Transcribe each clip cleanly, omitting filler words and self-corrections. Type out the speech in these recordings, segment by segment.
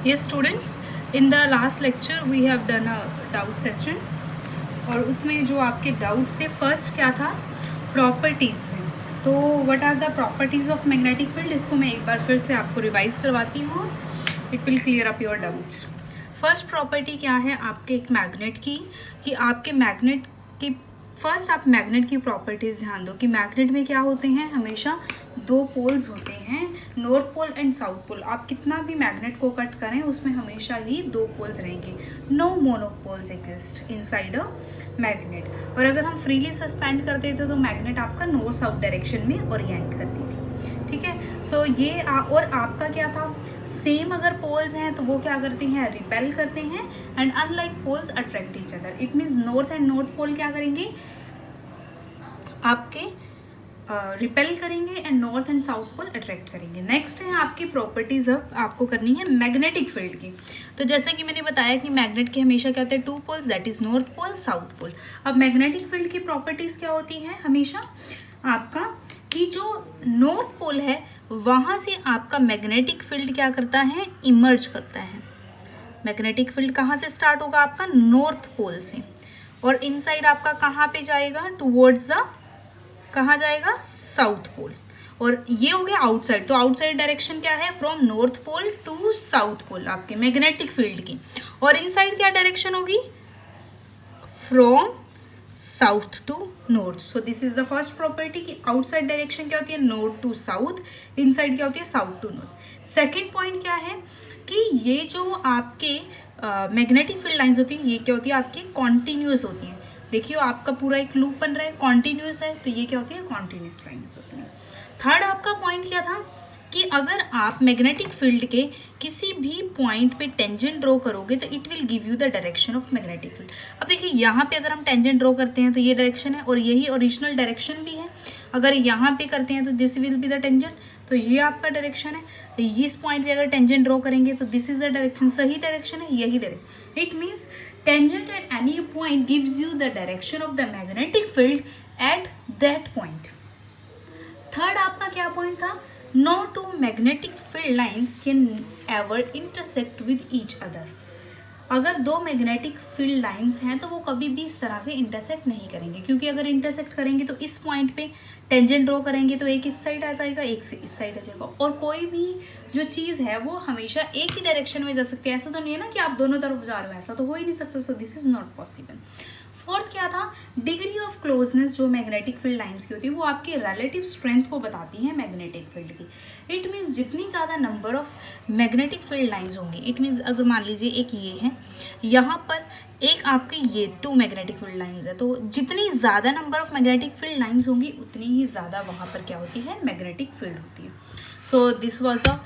Yes students, in the last lecture we have done a doubt session और उसमें जो आपके डाउट्स थे फर्स्ट क्या था, प्रॉपर्टीज़ में। तो what are the properties of magnetic field, इसको मैं एक बार फिर से आपको रिवाइज करवाती हूँ। It will clear up your doubts. First property क्या है आपके एक मैग्नेट की, कि आपके मैग्नेट की फर्स्ट आप मैग्नेट की प्रॉपर्टीज़ ध्यान दो कि मैग्नेट में क्या होते हैं, हमेशा दो पोल्स होते हैं, north pole and south pole. आप कितना भी मैग्नेट को कट करें उसमें हमेशा ही दो पोल्स रहेंगे, no monopoles exist inside a magnet. और अगर हम फ्रीली सस्पेंड कर देते तो मैग्नेट आपका नॉर्थ साउथ डायरेक्शन में ओरिएंट करती थी, ठीक है। सो ये और आपका क्या था, सेम अगर पोल्स हैं तो वो क्या करते हैं, रिपेल करते हैं, and unlike poles attract each other. It means north and north pole क्या करेंगे, आपके रिपेल करेंगे and north and south pole attract करेंगे। नेक्स्ट है आपकी प्रॉपर्टीज अब आपको करनी है मैग्नेटिक फील्ड की। तो जैसे कि मैंने बताया कि मैग्नेट के हमेशा क्या होते हैं, two poles, that is north pole south pole. अब मैग्नेटिक फील्ड की प्रॉपर्टीज क्या होती है हमेशा आपका, कि जो नॉर्थ पोल है वहाँ से आपका मैग्नेटिक फील्ड क्या करता है, इमर्ज करता है। मैग्नेटिक फील्ड कहाँ से स्टार्ट होगा आपका, नॉर्थ पोल से, और इनसाइड आपका कहाँ पे जाएगा, टुवर्ड्स द कहाँ जाएगा, साउथ पोल। और ये हो गया आउटसाइड। तो आउटसाइड डायरेक्शन क्या है, from north pole to south pole आपके मैग्नेटिक फील्ड की। और इनसाइड क्या डायरेक्शन होगी, from south to north. So this is the first property कि आउटसाइड डायरेक्शन क्या होती है, नॉर्थ टू साउथ, इनसाइड क्या होती है, south to north. Second point क्या है कि ये जो आपके मैग्नेटिक फील्ड लाइंस होती हैं ये क्या होती है, आपकी कॉन्टिन्यूस होती हैं। देखिए आपका पूरा एक लूप बन रहा है, कॉन्टिन्यूस है, तो ये क्या होती है, कॉन्टिन्यूस लाइंस होती हैं। थर्ड आपका पॉइंट क्या था कि अगर आप मैग्नेटिक फील्ड के किसी भी पॉइंट पे टेंजेंट ड्रॉ करोगे तो it will give you the direction of magnetic field. अब देखिए यहाँ पे अगर हम टेंजेंट ड्रॉ करते हैं तो ये डायरेक्शन है और यही ओरिजिनल डायरेक्शन भी है। अगर यहाँ पे करते हैं तो this will be the tangent, तो ये आपका डायरेक्शन है। इस पॉइंट पे अगर टेंजेंट ड्रॉ करेंगे तो दिस इज द डायरेक्शन, सही डायरेक्शन है, यही direction. It means tangent at any point gives you the direction of the magnetic field at that point. Third आपका क्या पॉइंट था, no two magnetic field lines can ever intersect with each other. अगर दो magnetic field lines हैं तो वो कभी भी इस तरह से इंटरसेक्ट नहीं करेंगे, क्योंकि अगर इंटरसेक्ट करेंगे तो इस पॉइंट पे टेंजेंट ड्रॉ करेंगे तो एक इस साइड आ जाएगा, एक से इस साइड आ जाएगा, और कोई भी जो चीज़ है वो हमेशा एक ही डायरेक्शन में जा सकती है। ऐसा तो नहीं है ना कि आप दोनों तरफ जा रहे हो, ऐसा तो हो ही नहीं सकता। सो this is not possible. Fourth क्या था, डिग्री ऑफ क्लोजनेस जो मैग्नेटिक फील्ड लाइंस की होती है वो आपकी रिलेटिव स्ट्रेंथ को बताती है मैग्नेटिक फील्ड की। इट मीन्स जितनी ज़्यादा number of magnetic field lines होंगी, इट मीन्स अगर मान लीजिए एक ये है, यहाँ पर एक आपकी ये टू मैग्नेटिक फील्ड लाइंस है, तो जितनी ज़्यादा number of magnetic field lines होंगी उतनी ही ज़्यादा वहाँ पर क्या होती है, मैग्नेटिक फील्ड होती है। So this was the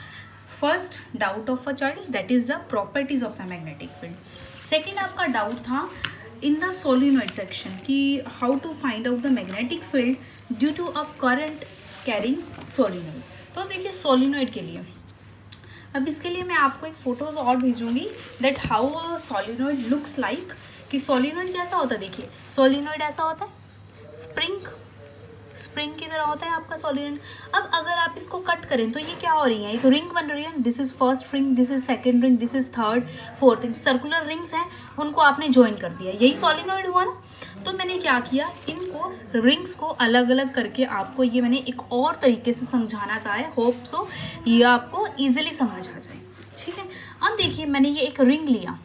first doubt of a child, that is the properties of the magnetic field. Second आपका डाउट था in the solenoid section कि how to find out the magnetic field due to a current carrying solenoid। तो देखिए solenoid के लिए, अब इसके लिए मैं आपको एक फोटोज और भेजूंगी that how a solenoid looks like, कि solenoid कैसा होता है। देखिए solenoid ऐसा होता है, स्प्रिंग की तरह होता है आपका सोलिनॉइड। अब अगर आप इसको कट करें तो ये क्या हो रही है, एक रिंग बन रही है। This is first ring, this is second ring, this is third, fourth ring, circular rings हैं, उनको आपने ज्वाइन कर दिया, यही सोलिनॉइड हुआ ना। तो मैंने क्या किया, इनको रिंग्स को अलग अलग करके आपको ये मैंने एक और तरीके से समझाना चाहे, होप सो ये आपको ईजिली समझ आ जाए, ठीक है। अब देखिए मैंने ये एक रिंग लिया,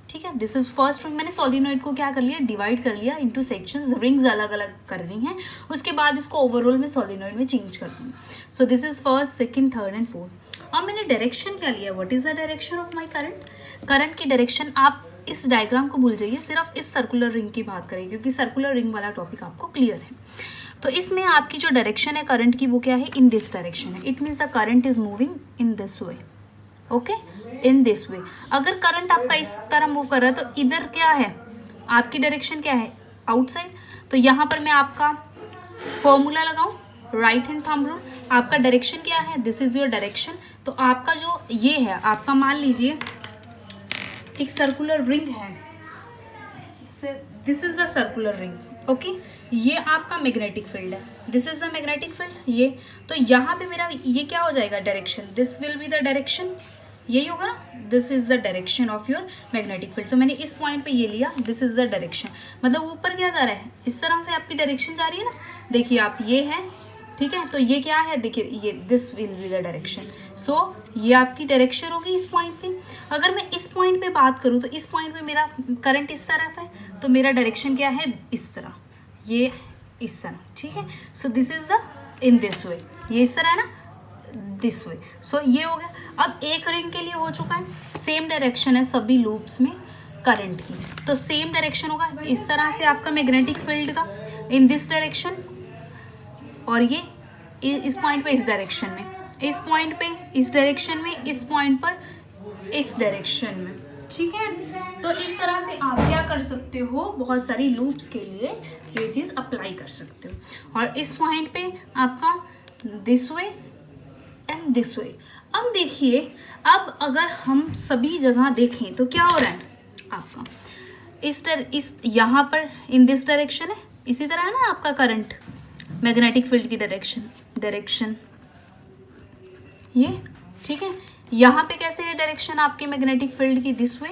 ठीक है, दिस इज फर्स्ट रिंग। मैंने सोलिनॉइड को क्या कर लिया, डिवाइड कर लिया इनटू सेक्शंस, रिंग्स अलग अलग कर रही हैं, उसके बाद इसको ओवरऑल में सोलिनॉइड में चेंज कर दूँगी। सो this is first, second, third and fourth. अब मैंने डायरेक्शन क्या लिया, what is the direction of my current. Current की डायरेक्शन आप इस डायग्राम को भूल जाइए, सिर्फ इस सर्कुलर रिंग की बात करें क्योंकि सर्कुलर रिंग वाला टॉपिक आपको क्लियर है। तो इसमें आपकी जो डायरेक्शन है करंट की वो क्या है, इन दिस डायरेक्शन है। It means the current is moving in this way, okay, in this वे। अगर करंट आपका इस तरह मूव कर रहा है तो इधर क्या है, आपकी डायरेक्शन क्या है, आउटसाइड। तो यहाँ पर मैं आपका फॉर्मूला लगाऊं, राइट हैंड थंब रूल। आपका डायरेक्शन क्या है, दिस इज योर डायरेक्शन। तो आपका जो ये है, आपका मान लीजिए एक सर्कुलर रिंग है, this is the circular ring, okay. ये आपका मैग्नेटिक फील्ड है, this is the magnetic field ये। तो यहाँ पे मेरा ये क्या हो जाएगा, direction, this will be the direction, यही होगा ना, this is the direction of your magnetic field. तो मैंने इस पॉइंट पे ये लिया, दिस इज द डायरेक्शन, मतलब ऊपर क्या जा रहा है, इस तरह से आपकी डायरेक्शन जा रही है ना। देखिए आप ये है, ठीक है, तो ये क्या है, देखिए ये this will be the direction. So ये आपकी डायरेक्शन होगी इस पॉइंट पे। अगर मैं इस पॉइंट पे बात करूँ तो इस पॉइंट पे मेरा करंट इस तरफ है, तो मेरा डायरेक्शन क्या है, इस तरह, ये इस तरह, ठीक है। सो this is the in this वे, ये इस तरह है ना, दिस वे। सो ये हो गया। अब एक रिंग के लिए हो चुका है, सेम डायरेक्शन है सभी लूप्स में करंट की, तो सेम डायरेक्शन होगा इस तरह से आपका मैग्नेटिक फील्ड का, इन दिस डायरेक्शन, और ये इस पॉइंट पे इस डायरेक्शन में, इस पॉइंट पे इस डायरेक्शन में, इस पॉइंट पर इस डायरेक्शन में, ठीक है। तो इस तरह से आप क्या कर सकते हो, बहुत सारी लूप्स के लिए ये चीज़ अप्लाई कर सकते हो। और इस पॉइंट पे आपका this way and this way. अब देखिए, अब अगर हम सभी जगह देखें तो क्या हो रहा है आपका, इस यहाँ पर इन दिस डायरेक्शन है, इसी तरह है ना आपका करंट, मैग्नेटिक फील्ड की डायरेक्शन ये, ठीक है। यहाँ पे कैसे है डायरेक्शन आपके मैग्नेटिक फील्ड की, this way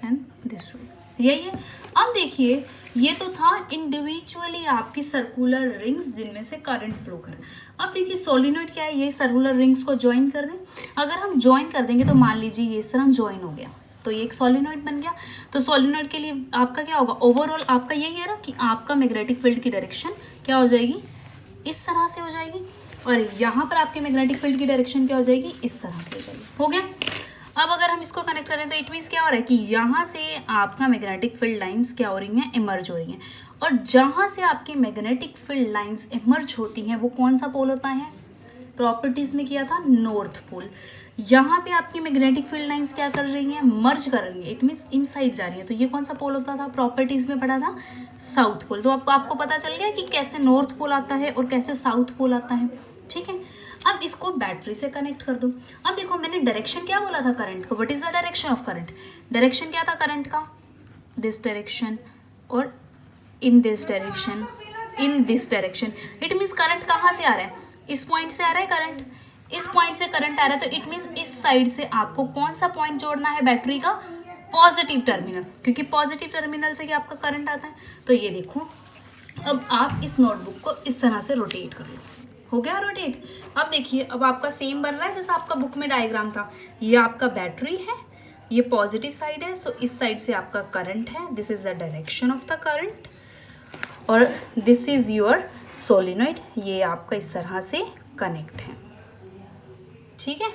and this way, यही है। अब देखिए, ये तो था इंडिविजुअली आपकी सर्कुलर रिंग्स जिनमें से करंट फ्लो कर। अब देखिए सोलिनॉइड क्या है, ये सर्कुलर रिंग्स को ज्वाइन कर दें। अगर हम ज्वाइन कर देंगे तो मान लीजिए ये इस तरह ज्वाइन हो गया, तो ये एक सोलिनॉइड बन गया। तो सोलिनॉइड के लिए आपका क्या होगा, ओवरऑल आपका यही है ना कि आपका मैग्नेटिक फील्ड की डायरेक्शन क्या हो जाएगी, इस तरह से हो जाएगी, और यहाँ पर आपके मैग्नेटिक फील्ड की डायरेक्शन क्या हो जाएगी, इस तरह से हो जाएगी। हो गया। अब अगर हम इसको कनेक्ट करें तो इट मीन्स क्या हो रहा है कि यहाँ से आपका मैग्नेटिक फील्ड लाइंस क्या हो रही हैं, इमर्ज हो रही हैं, और जहाँ से आपकी मैग्नेटिक फील्ड लाइंस इमर्ज होती हैं वो कौन सा पोल होता है, प्रॉपर्टीज में किया था नॉर्थ पोल। यहाँ पे आपकी मैग्नेटिक फील्ड लाइंस क्या कर रही हैं, मर्ज कर रही हैं, इट मीन्स इनसाइड जा रही है, तो ये कौन सा पोल होता था, प्रॉपर्टीज में पढ़ा था साउथ पोल। तो आपको पता चल गया कि कैसे नॉर्थ पोल आता है और कैसे साउथ पोल आता है, ठीक है। अब इसको बैटरी से कनेक्ट कर दो। अब देखो मैंने डायरेक्शन क्या बोला था करंट का, what is the direction of current, direction क्या था करंट का, दिस डायरेक्शन और in this direction, in this direction. It means current कहाँ से आ रहा है, इस पॉइंट से आ रहा है करंट, इस पॉइंट से करंट आ रहा है, तो इट मीन्स इस साइड से आपको कौन सा पॉइंट जोड़ना है बैटरी का, पॉजिटिव टर्मिनल, क्योंकि पॉजिटिव टर्मिनल से ही आपका करंट आता है। तो ये देखो, अब आप इस नोटबुक को इस तरह से रोटेट कर लो, हो गया रोटेट। अब देखिए, अब आपका सेम बन रहा है जैसा आपका बुक में डायग्राम था। ये आपका बैटरी है, ये पॉजिटिव साइड है, सो इस साइड से आपका करंट है, this is the direction of the current, और दिस इज योर सोलिनॉइड, ये आपका इस तरह से कनेक्ट है, ठीक है।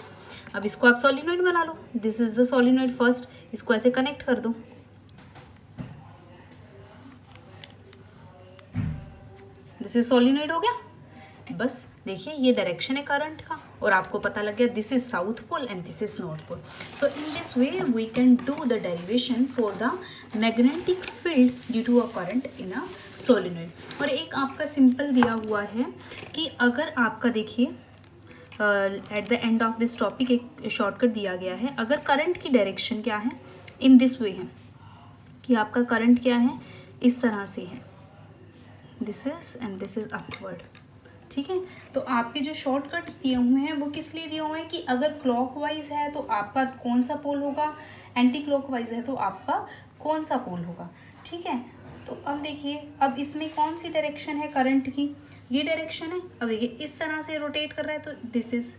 अब इसको आप सोलिनॉइड बना लो, this is the solenoid first, इसको ऐसे कनेक्ट कर दो, दिस इज सोलिनॉइड हो गया। बस देखिए, ये डायरेक्शन है करंट का, और आपको पता लग गया this is south pole and this is north pole. So in this way we can do the derivation for the magnetic field due to a current in a solenoid. और एक आपका सिंपल दिया हुआ है कि अगर आपका देखिए at the end of this topic एक शॉर्टकट दिया गया है, अगर करंट की डायरेक्शन क्या है, इन दिस वे है कि आपका करंट क्या है, इस तरह से है, this is and this is upward, ठीक है। तो आपके जो शॉर्टकट्स दिए हुए हैं वो किस लिए दिए हुए हैं कि अगर क्लॉकवाइज है तो आपका कौन सा पोल होगा, एंटी क्लॉकवाइज है तो आपका कौन सा पोल होगा, ठीक है। तो अब देखिए, अब इसमें कौन सी डायरेक्शन है करंट की, ये डायरेक्शन है। अब देखिए इस तरह से रोटेट कर रहा है, तो दिस इज,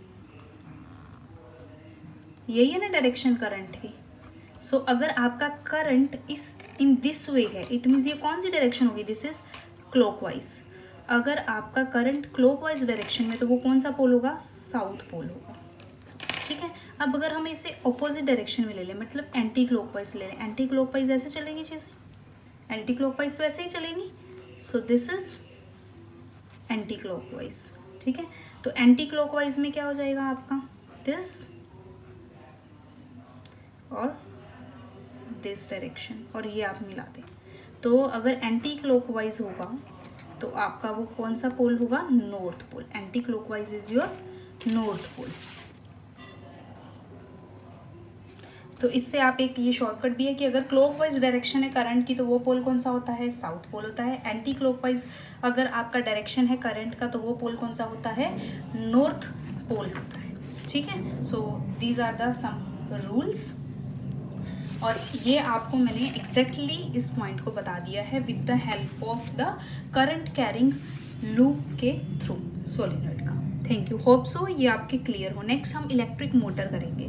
यही है ना डायरेक्शन करंट की। सो अगर आपका करंट इस इन दिस वे है, इट मीन्स ये कौन सी डायरेक्शन होगी, दिस इज क्लॉकवाइज। अगर आपका करंट क्लॉकवाइज डायरेक्शन में, तो वो कौन सा पोल होगा, साउथ पोल होगा, ठीक है। अब अगर हम इसे ऑपोजिट डायरेक्शन में ले लें, मतलब एंटी क्लॉकवाइज ले लें, एंटी क्लॉकवाइज ऐसे चलेंगी चीज़ें, एंटी क्लॉकवाइज तो ऐसे ही चलेंगी। सो दिस इज एंटी क्लॉकवाइज, ठीक है। तो एंटी क्लॉकवाइज में क्या हो जाएगा आपका, दिस और दिस डायरेक्शन, और ये आप मिला दें। तो अगर एंटी क्लॉकवाइज होगा तो आपका वो कौन सा पोल होगा, north pole. Anti clockwise is your north pole. तो इससे आप एक ये शॉर्टकट भी है कि अगर क्लॉकवाइज डायरेक्शन है करंट की तो वो पोल कौन सा होता है, साउथ पोल होता है। एंटी क्लॉकवाइज अगर आपका डायरेक्शन है करंट का तो वो पोल कौन सा होता है, नॉर्थ पोल होता है, ठीक है। So these are the some rules, और ये आपको मैंने एग्जैक्टली इस पॉइंट को बता दिया है with the help of the current carrying loop के थ्रू सोलेनॉइड का। थैंक यू, होप सो ये आपके क्लियर हो। नेक्स्ट हम इलेक्ट्रिक मोटर करेंगे।